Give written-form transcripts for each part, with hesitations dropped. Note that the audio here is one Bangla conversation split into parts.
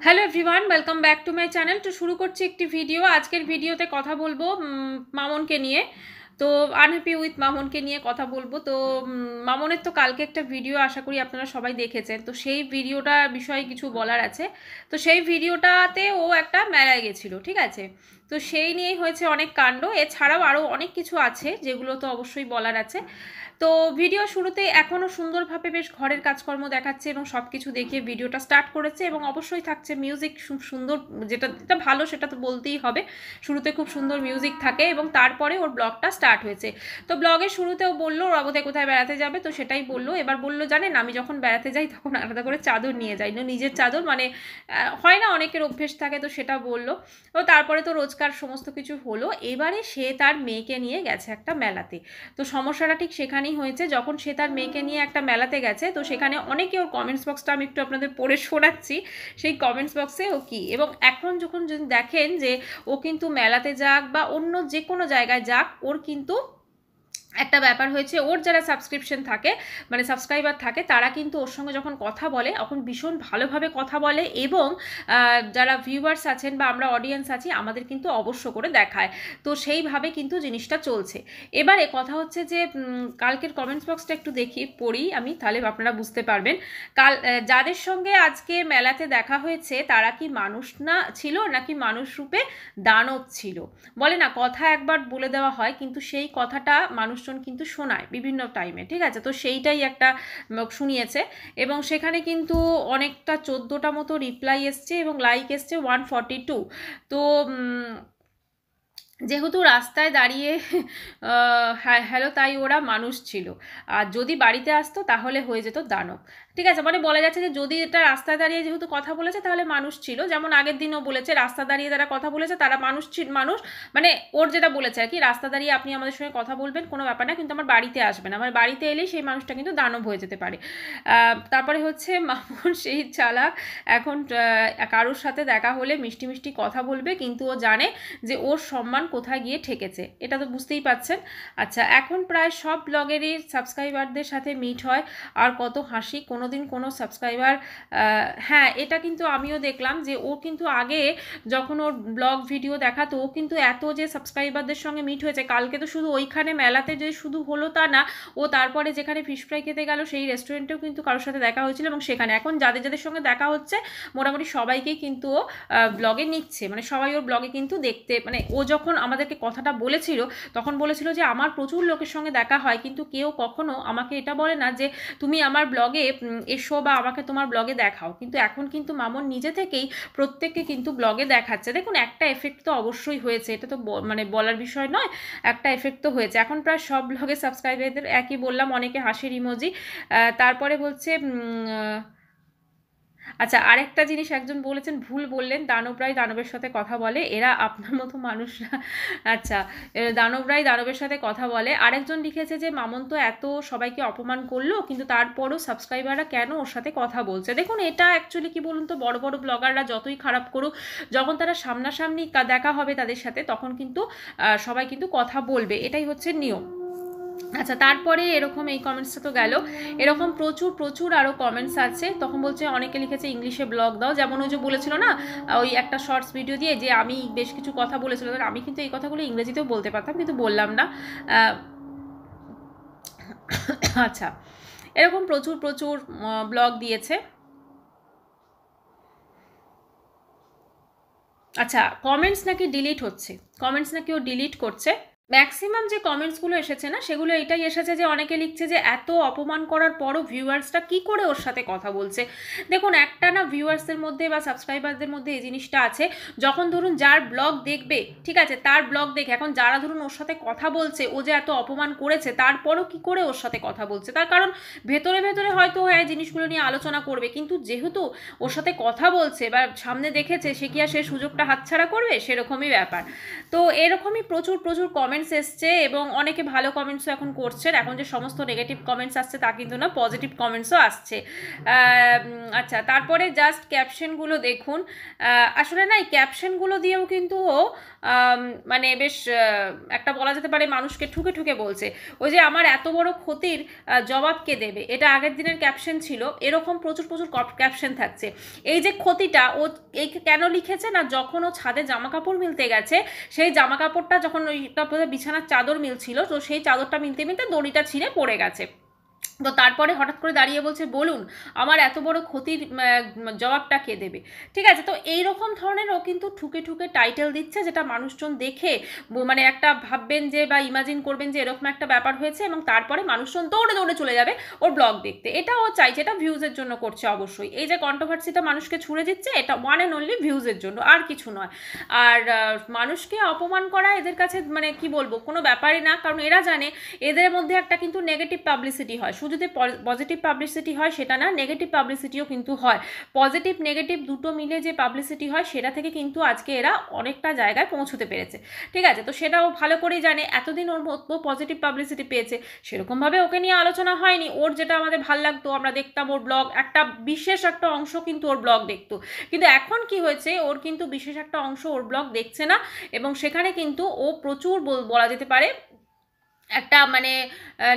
Hello everyone, welcome back to my channel. তো শুরু করছি একটি ভিডিও। আজকের ভিডিওতে কথা বলবো মামনকে নিয়ে। তো আনহ্যাপি উইথ মামনকে নিয়ে কথা বলবো। তো মামনের তো কালকে একটা ভিডিও আশা করি আপনারা সবাই দেখেছেন। তো সেই ভিডিওটা বিষয়ে কিছু বলার আছে। তো সেই ভিডিওটাতে ও একটা মেলায় গেছিলো, ঠিক আছে। তো সেই নিয়েই হয়েছে অনেক কাণ্ড। এছাড়াও আরও অনেক কিছু আছে যেগুলো তো অবশ্যই বলার আছে। তো ভিডিও শুরুতে এখনও সুন্দরভাবে বেশ ঘরের কাজকর্ম দেখাচ্ছে এবং সব কিছু দেখিয়ে ভিডিওটা স্টার্ট করেছে, এবং অবশ্যই থাকছে মিউজিক সুন্দর, যেটা যেটা ভালো সেটা তো বলতেই হবে। শুরুতে খুব সুন্দর মিউজিক থাকে এবং তারপরে ওর ব্লগটা স্টার্ট হয়েছে। তো ব্লগের শুরুতেও বললো ওরা বোধহয় কোথায় বেড়াতে যাবে, তো সেটাই বললো। এবার বললো জানেন আমি যখন বেড়াতে যাই তখন আলাদা করে চাদর নিয়ে যাই না, নিজের চাদর, মানে হয় না অনেকের অভ্যেস থাকে, তো সেটা বললো। তো তারপরে তো রোজকার সমস্ত কিছু হলো। এবারে সে তার মেয়েকে নিয়ে গেছে একটা মেলাতে। তো সমস্যাটা ঠিক সেখানেই হয়েছে, যখন সে তার মেয়েকে নিয়ে একটা মেলাতে গেছে। তো সেখানে অনেকে ওর কমেন্টস বক্সটা আমি একটু আপনাদের পড়ে শোনাচ্ছি, সেই কমেন্টস বক্সে ও কী। এবং এখন যখন যদি দেখেন যে ও কিন্তু মেলাতে যাক বা অন্য যে কোনো জায়গায় যাক, ওর কিন্তু একটা ব্যাপার হয়েছে, ওর যারা সাবস্ক্রিপশন থাকে, মানে সাবস্ক্রাইবার থাকে, তারা কিন্তু ওর সঙ্গে যখন কথা বলে তখন ভীষণ ভালোভাবে কথা বলে, এবং যারা ভিউয়ার্স আছেন বা আমরা অডিয়েন্স আছি আমাদের কিন্তু অবশ্য করে দেখায়। তো সেইভাবে কিন্তু জিনিসটা চলছে। এবারে কথা হচ্ছে যে কালকের কমেন্টস বক্সটা একটু দেখি, পড়ি আমি, তাহলে আপনারা বুঝতে পারবেন। কাল যাদের সঙ্গে আজকে মেলাতে দেখা হয়েছে তারা কি মানুষ না ছিল, নাকি মানুষ রূপে দানব ছিল। বলে না, কথা একবার বলে দেওয়া হয় কিন্তু সেই কথাটা মানুষজন কিন্তু শোনায় বিভিন্ন টাইমে, ঠিক আছে। তো সেইটাই একটা শুনিয়েছে, এবং সেখানে কিন্তু অনেকটা 14টা মতো রিপ্লাই এসছে এবং লাইক এসছে 142। তো যেহেতু রাস্তায় দাঁড়িয়ে হ্যালো, তাই ওরা মানুষ ছিল। আর যদি বাড়িতে আসতো তাহলে হয়ে যেত দানব, ঠিক আছে। মানে বলা যাচ্ছে যে যদি এটা রাস্তায় দাঁড়িয়ে যেহেতু কথা বলেছে তাহলে মানুষ ছিল, যেমন আগের দিনও বলেছে রাস্তা দাঁড়িয়ে যারা কথা বলেছে তারা মানুষ মানুষ, মানে ওর যেটা বলেছে আর কি, রাস্তা দাঁড়িয়ে আপনি আমাদের সঙ্গে কথা বলবেন কোনো ব্যাপার না, কিন্তু আমার বাড়িতে আসবেন, আমার বাড়িতে এলেই সেই মানুষটা কিন্তু দানব হয়ে যেতে পারে। তারপরে হচ্ছে মামুন সেই চালাক, এখন কারোর সাথে দেখা হলে মিষ্টি মিষ্টি কথা বলবে, কিন্তু ও জানে যে ওর সম্মান কোথায় গিয়ে ঠেকেছে, এটা তো বুঝতেই পাচ্ছেন। আচ্ছা, এখন প্রায় সব ব্লগেরই সাবস্ক্রাইবারদের সাথে মিট হয়, আর কত হাসি, কোনোদিন কোনো সাবস্ক্রাইবার, হ্যাঁ এটা কিন্তু আমিও দেখলাম যে ও কিন্তু আগে যখন ওর ব্লগ ভিডিও দেখাতো, ও কিন্তু এত যে সাবস্ক্রাইবারদের সঙ্গে মিট হয়েছে, কালকে তো শুধু ওইখানে মেলাতে যে শুধু হলো তা না, ও তারপরে যেখানে ফিশ ফ্রাই খেতে গেল সেই রেস্টুরেন্টেও কিন্তু কারোর সাথে দেখা হয়েছিল, এবং সেখানে এখন যাদের যাদের সঙ্গে দেখা হচ্ছে মোটামুটি সবাইকেই কিন্তু ও ব্লগে নিচ্ছে, মানে সবাই ওর ব্লগে কিন্তু দেখতে, মানে ও যখন আমাদেরকে কথাটা বলেছিল তখন বলেছিল যে আমার প্রচুর লোকের সঙ্গে দেখা হয়, কিন্তু কেউ কখনো আমাকে এটা বলে না যে তুমি আমার ব্লগে এসো বা আমাকে তোমার ব্লগে দেখাও। কিন্তু এখন কিন্তু মামন নিজে থেকেই প্রত্যেককে কিন্তু ব্লগে দেখাচ্ছে। দেখুন একটা এফেক্ট তো অবশ্যই হয়েছে, এটা তো মানে বলার বিষয় নয়, একটা এফেক্ট তো হয়েছে। এখন প্রায় সব ব্লগে সাবস্ক্রাইবারদের একই বললাম, অনেকে হাসির ইমোজি। তারপরে বলছে আচ্ছা, আরেকটা জিনিস একজন বলেছেন, ভুল বললেন, দানবরাই দানবের সাথে কথা বলে, এরা আপনার মতো মানুষরা। আচ্ছা, দানবরাই দানবের সাথে কথা বলে। আরেকজন লিখেছে যে মামন তো এত সবাইকে অপমান করলো, কিন্তু তারপরও সাবস্ক্রাইবাররা কেন ওর সাথে কথা বলছে। দেখুন এটা অ্যাকচুয়ালি কি বলুন তো, বড় বড় ব্লগাররা যতই খারাপ করুক, যখন তারা সামনাসামনি দেখা হবে তাদের সাথে, তখন কিন্তু সবাই কিন্তু কথা বলবে, এটাই হচ্ছে নিয়ম। আচ্ছা, তারপরে এরকম এই কমেন্টসটা তো গেল, এরকম প্রচুর প্রচুর আরও কমেন্টস আছে। তখন বলছে, অনেকে লিখেছে ইংলিশে ব্লগ দাও, যেমন ওই যে বলেছিল না ওই একটা শর্টস ভিডিও দিয়ে যে আমি বেশ কিছু কথা বলেছিল, আমি কিন্তু এই কথাগুলো ইংরেজিতেও বলতে পারতাম কিন্তু বললাম না। আচ্ছা, এরকম প্রচুর প্রচুর ব্লগ দিয়েছে। আচ্ছা, কমেন্টস নাকি ডিলিট হচ্ছে, কমেন্টস নাকি ও ডিলিট করছে। ম্যাক্সিমাম যে কমেন্টসগুলো এসেছে না, সেগুলো এটাই এসেছে যে অনেকে লিখছে যে এত অপমান করার পরও ভিউয়ার্সরা কী করে ওর সাথে কথা বলছে। দেখুন একটা না ভিউয়ার্সদের মধ্যে বা সাবস্ক্রাইবারদের মধ্যে এই জিনিসটা আছে, যখন ধরুন যার ব্লগ দেখবে, ঠিক আছে, তার ব্লগ দেখে, এখন যারা ধরুন ওর সাথে কথা বলছে, ও যে এত অপমান করেছে তারপরও কী করে ওর সাথে কথা বলছে, তার কারণ ভেতরে ভেতরে হয়তো হ্যাঁ জিনিসগুলো নিয়ে আলোচনা করবে, কিন্তু যেহেতু ওর সাথে কথা বলছে বা সামনে দেখেছে, সে কি আর সে সুযোগটা হাতছাড়া করবে, সেরকমই ব্যাপার। তো এরকমই প্রচুর প্রচুর কমেন্ট কমেন্টস এসছে এবং অনেকে ভালো কমেন্টসও এখন করছেন। এখন যে সমস্ত নেগেটিভ কমেন্টস আসছে তা কিন্তু না, পজিটিভ কমেন্টসও আসছে। আচ্ছা, তারপরে জাস্ট ক্যাপশনগুলো দেখুন। আসলে না এই ক্যাপশনগুলো দিয়েও কিন্তু ও মানে বেশ একটা বলা যেতে পারে মানুষকে ঠুকে ঠুকে বলছে। ওই যে আমার এত বড় ক্ষতির জবাব কে দেবে, এটা আগের দিনের ক্যাপশন ছিল। এরকম প্রচুর প্রচুর ক্যাপশন থাকছে। এই যে ক্ষতিটা ও এই কেন লিখেছে না, যখন ও ছাদে জামা কাপড় মিলতে গেছে, সেই জামা কাপড়টা যখন ওইটা বিছানার চাদর মিলছিল, তো সেই চাদরটা মিলতে মিলতে দড়িটা ছিঁড়ে পড়ে গেছে। তো তারপরে হঠাৎ করে দাঁড়িয়ে বলছে বলুন আমার এত বড় ক্ষতির জবাবটা কে দেবে। ঠিক আছে, তো এইরকম ধরনেরও কিন্তু ঠুকে ঠুকে টাইটেল দিচ্ছে, যেটা মানুষজন দেখে মানে একটা ভাববেন যে বা ইমাজিন করবেন যে এরকম একটা ব্যাপার হয়েছে, এবং তারপরে মানুষজন দৌড়ে দৌড়ে চলে যাবে ওর ব্লগ দেখতে। এটা ও চাইছে, এটা ভিউজের জন্য করছে অবশ্যই। এই যে কন্ট্রোভার্সিটা মানুষকে ছুড়ে দিচ্ছে, এটা ওয়ান অ্যান্ড অনলি ভিউজের জন্য, আর কিছু নয়। আর মানুষকে অপমান করা এদের কাছে মানে কি বলবো, কোনো ব্যাপারই না। কারণ এরা জানে এদের মধ্যে একটা কিন্তু নেগেটিভ পাবলিসিটি হয়। শুধু যে পজিটিভ পাবলিসিটি হয় সেটা না, নেগেটিভ পাবলিসিটিও কিন্তু হয়। পজিটিভ নেগেটিভ দুটো মিলে যে পাবলিসিটি হয়, সেটা থেকে কিন্তু আজকে এরা অনেকটা জায়গায় পৌঁছতে পেরেছে। ঠিক আছে, তো সেটাও ভালো করেই জানে। এতদিন ওর পজিটিভ পাবলিসিটি পেয়েছে, সেরকমভাবে ওকে নিয়ে আলোচনা হয়নি। ওর যেটা আমাদের ভাল লাগতো, আমরা দেখতাম ওর ব্লগ, একটা বিশেষ একটা অংশ কিন্তু ওর ব্লগ দেখতো। কিন্তু এখন কি হয়েছে, ওর কিন্তু বিশেষ একটা অংশ ওর ব্লগ দেখছে না, এবং সেখানে কিন্তু ও প্রচুর বলা যেতে পারে একটা মানে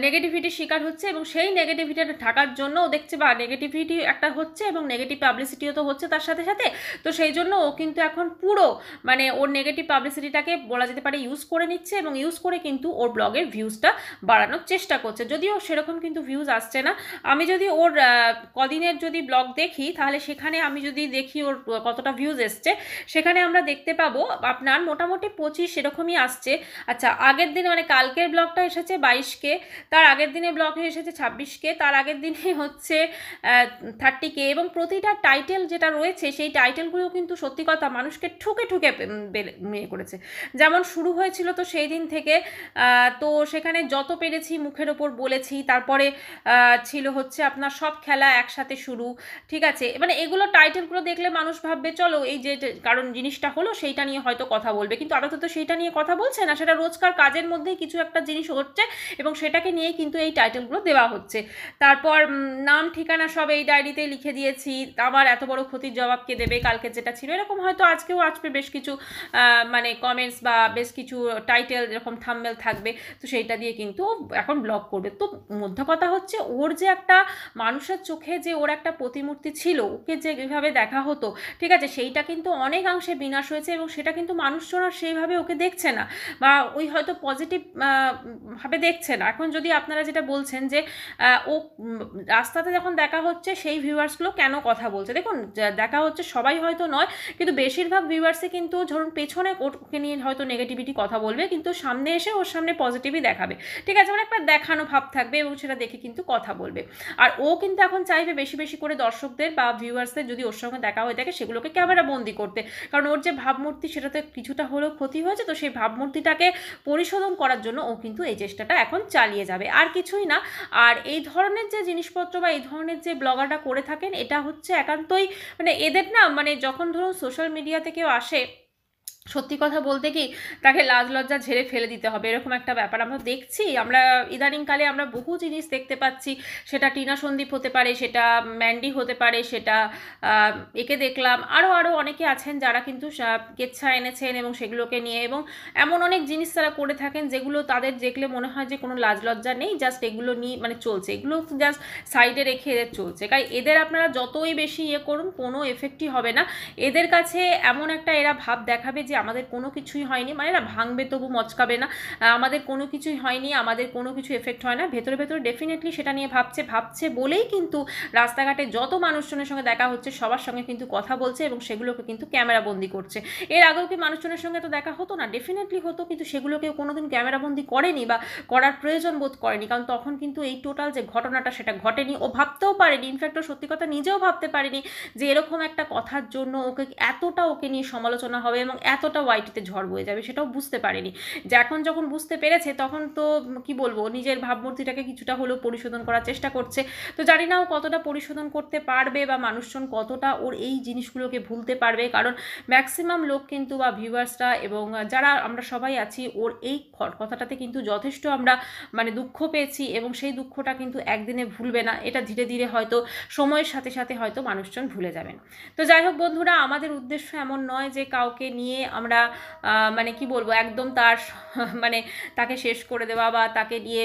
নেগেটিভিটির শিকার হচ্ছে, এবং সেই নেগেটিভিটিটা ঢাকার জন্য ও দেখছে বা নেগেটিভিটি একটা হচ্ছে এবং নেগেটিভ পাবলিসিটিও তো হচ্ছে তার সাথে সাথে। তো সেই জন্য ও কিন্তু এখন পুরো মানে ওর নেগেটিভ পাবলিসিটিটাকে বলা যেতে পারে ইউজ করে নিচ্ছে, এবং ইউজ করে কিন্তু ওর ব্লগের ভিউজটা বাড়ানোর চেষ্টা করছে। যদিও সেরকম কিন্তু ভিউজ আসছে না। আমি যদি ওর কদিনের যদি ব্লগ দেখি, তাহলে সেখানে আমি যদি দেখি ওর কতটা ভিউজ এসছে, সেখানে আমরা দেখতে পাবো আপনার মোটামুটি 25 এরকমই আসছে। আচ্ছা, আগের দিনে মানে কালকের ব্লগটা এসেছে 22K, তার আগের দিনে ব্লগে এসেছে 26K, তার আগের দিনে হচ্ছে 30K, এবং প্রতিটা টাইটেল যেটা রয়েছে সেই টাইটেলগুলো কিন্তু সত্যি কথা মানুষকে ঠুকে ঠুকে মেয়ে করেছে। যেমন শুরু হয়েছিল তো সেই দিন থেকে, তো সেখানে যত পেরেছি মুখের ওপর বলেছি, তারপরে ছিল হচ্ছে আপনার সব খেলা একসাথে শুরু। ঠিক আছে, মানে এগুলো টাইটেলগুলো দেখলে মানুষ ভাববে চলো এই যে কারণ জিনিসটা হলো সেইটা নিয়ে হয়তো কথা বলবে, কিন্তু আপাতত সেইটা নিয়ে কথা বলছে না, সেটা রোজকার কাজের মধ্যেই কিছু একটা জিনিস হচ্ছে এবং সেটাকে নিয়েই কিন্তু এই টাইটেলগুলো দেওয়া হচ্ছে। তারপর নাম ঠিকানা সব এই ডায়েরিতে লিখে দিয়েছি, আমার এত বড় ক্ষতির জবাব কে দেবে, কালকে যেটা ছিল এরকম হয়তো আজকেও আসবে বেশ কিছু মানে কমেন্টস বা বেশ কিছু টাইটেল এরকম থাম্বনেল থাকবে। তো সেইটা দিয়ে কিন্তু এখন ব্লগ করবে। তো মধ্য কথা হচ্ছে ওর যে একটা মানুষের চোখে যে ওর একটা প্রতিমূর্তি ছিল, ওকে যে এভাবে দেখা হতো, ঠিক আছে, সেইটা কিন্তু অনেকাংশে বিনাশ হয়েছে, এবং সেটা কিন্তু মানুষজন আর সেইভাবে ওকে দেখছে না, বা ওই হয়তো পজিটিভ ভাবে দেখছে না। এখন যদি আপনারা যেটা বলছেন যে ও রাস্তাতে যখন দেখা হচ্ছে সেই ভিউয়ার্সগুলো কেন কথা বলছে, দেখুন দেখা হচ্ছে সবাই হয়তো নয়, কিন্তু বেশিরভাগ ভিউয়ার্সে কিন্তু ধরুন পেছনে ওকে নিয়ে হয়তো নেগেটিভিটি কথা বলবে, কিন্তু সামনে এসে ওর সামনে পজিটিভই দেখাবে। ঠিক আছে, মানে একটা দেখানো ভাব থাকবে এবং সেটা দেখে কিন্তু কথা বলবে। আর ও কিন্তু এখন চাইবে বেশি বেশি করে দর্শকদের বা ভিউয়ার্সদের যদি ওর সঙ্গে দেখা হয়ে থাকে সেগুলোকে ক্যামেরা বন্দি করতে, কারণ ওর যে ভাবমূর্তি সেটাতে কিছুটা হলেও ক্ষতি হয়েছে। তো সেই ভাবমূর্তিটাকে পরিশোধন করার জন্য ও কিন্তু এই চেষ্টাটা এখন চালিয়ে যাবে, আর কিছুই না। আর এই ধরনের যে জিনিসপত্র বা এই ধরনের যে ব্লগাররা করে থাকেন, এটা হচ্ছে একান্তই মানে এদের না, মানে যখন ধরুন সোশ্যাল মিডিয়াতে কেউ আসে, সত্যি কথা বলতে কি তাকে লাজ লজ্জা ঝেড়ে ফেলে দিতে হবে, এরকম একটা ব্যাপার আমরা দেখছি। আমরা ইদানিংকালে আমরা বহু জিনিস দেখতে পাচ্ছি, সেটা টিনা সন্দীপ হতে পারে, সেটা ম্যান্ডি হতে পারে, সেটা একে দেখলাম, আরও অনেকে আছেন যারা কিন্তু কেচ্ছা এনেছেন এবং সেগুলোকে নিয়ে, এবং এমন অনেক জিনিস তারা করে থাকেন যেগুলো তাদের দেখলে মনে হয় যে কোনো লাজ লজ্জা নেই, জাস্ট এগুলো নিয়ে মানে চলছে, এগুলো জাস্ট সাইডে রেখে এদের চলছে। কারণ এদের আপনারা যতই বেশি ইয়ে করুন কোনো এফেক্টই হবে না। এদের কাছে এমন একটা এরা ভাব দেখাবে যে আমাদের কোনো কিছুই হয়নি, মানে না ভাঙবে তবু মচকাবে না, আমাদের কোনো কিছুই হয়নি, আমাদের কোনো কিছু এফেক্ট হয় না। ভেতরে ভেতরে ডেফিনেটলি সেটা নিয়ে ভাবছে বলেই কিন্তু রাস্তাঘাটে যত মানুষজনের সঙ্গে দেখা হচ্ছে সবার সঙ্গে কিন্তু কথা বলছে, এবং সেগুলোকে কিন্তু ক্যামেরা বন্দি করছে। এর আগেও কি মানুষজনের সঙ্গে তো দেখা হতো না? ডেফিনেটলি হতো, কিন্তু সেগুলোকে কোনোদিন ক্যামেরা বন্দি করেনি বা করার প্রয়োজন বোধ করেনি, কারণ তখন কিন্তু এই টোটাল যে ঘটনাটা সেটা ঘটেনি, ও ভাবতেও পারেনি, ইনফ্যাক্ট ও সত্যি কথা নিজেও ভাবতে পারেনি যে এরকম একটা কথার জন্য ওকে এতটা ওকে নিয়ে সমালোচনা হবে এবং এতটা ওয়াইটিতে ঝড় বয়ে যাবে সেটাও বুঝতে পারেনি। যে এখন যখন বুঝতে পেরেছে তখন তো কি বলবো, নিজের ভাবমূর্তিটাকে কিছুটা হলেও পরিশোধন করার চেষ্টা করছে। তো জানি না ও কতটা পরিশোধন করতে পারবে বা মানুষজন কতটা ওর এই জিনিসগুলোকে ভুলতে পারবে, কারণ ম্যাক্সিমাম লোক কিন্তু বা ভিউয়ার্সরা এবং যারা আমরা সবাই আছি ওর এই কথাটাতে কিন্তু যথেষ্ট আমরা মানে দুঃখ পেয়েছি, এবং সেই দুঃখটা কিন্তু একদিনে ভুলবে না, এটা ধীরে ধীরে হয়তো সময়ের সাথে সাথে হয়তো মানুষজন ভুলে যাবেন। তো যাই হোক বন্ধুরা, আমাদের উদ্দেশ্য এমন নয় যে কাউকে নিয়ে আমরা মানে কি বলবো একদম তার মানে তাকে শেষ করে দেওয়া বা তাকে নিয়ে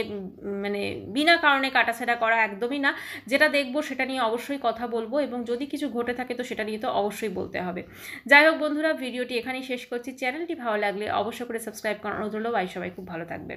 মানে বিনা কারণে কাটাছেড়া করা, একদমই না। যেটা দেখবো সেটা নিয়ে অবশ্যই কথা বলবো, এবং যদি কিছু ঘটে থাকে তো সেটা নিয়ে তো অবশ্যই বলতে হবে। যাই হোক বন্ধুরা, ভিডিওটি এখানেই শেষ করছি। চ্যানেলটি ভালো লাগলে অবশ্যই করে সাবস্ক্রাইব করার অনুরোধ রইল। বাই, সবাই খুব ভালো থাকবে।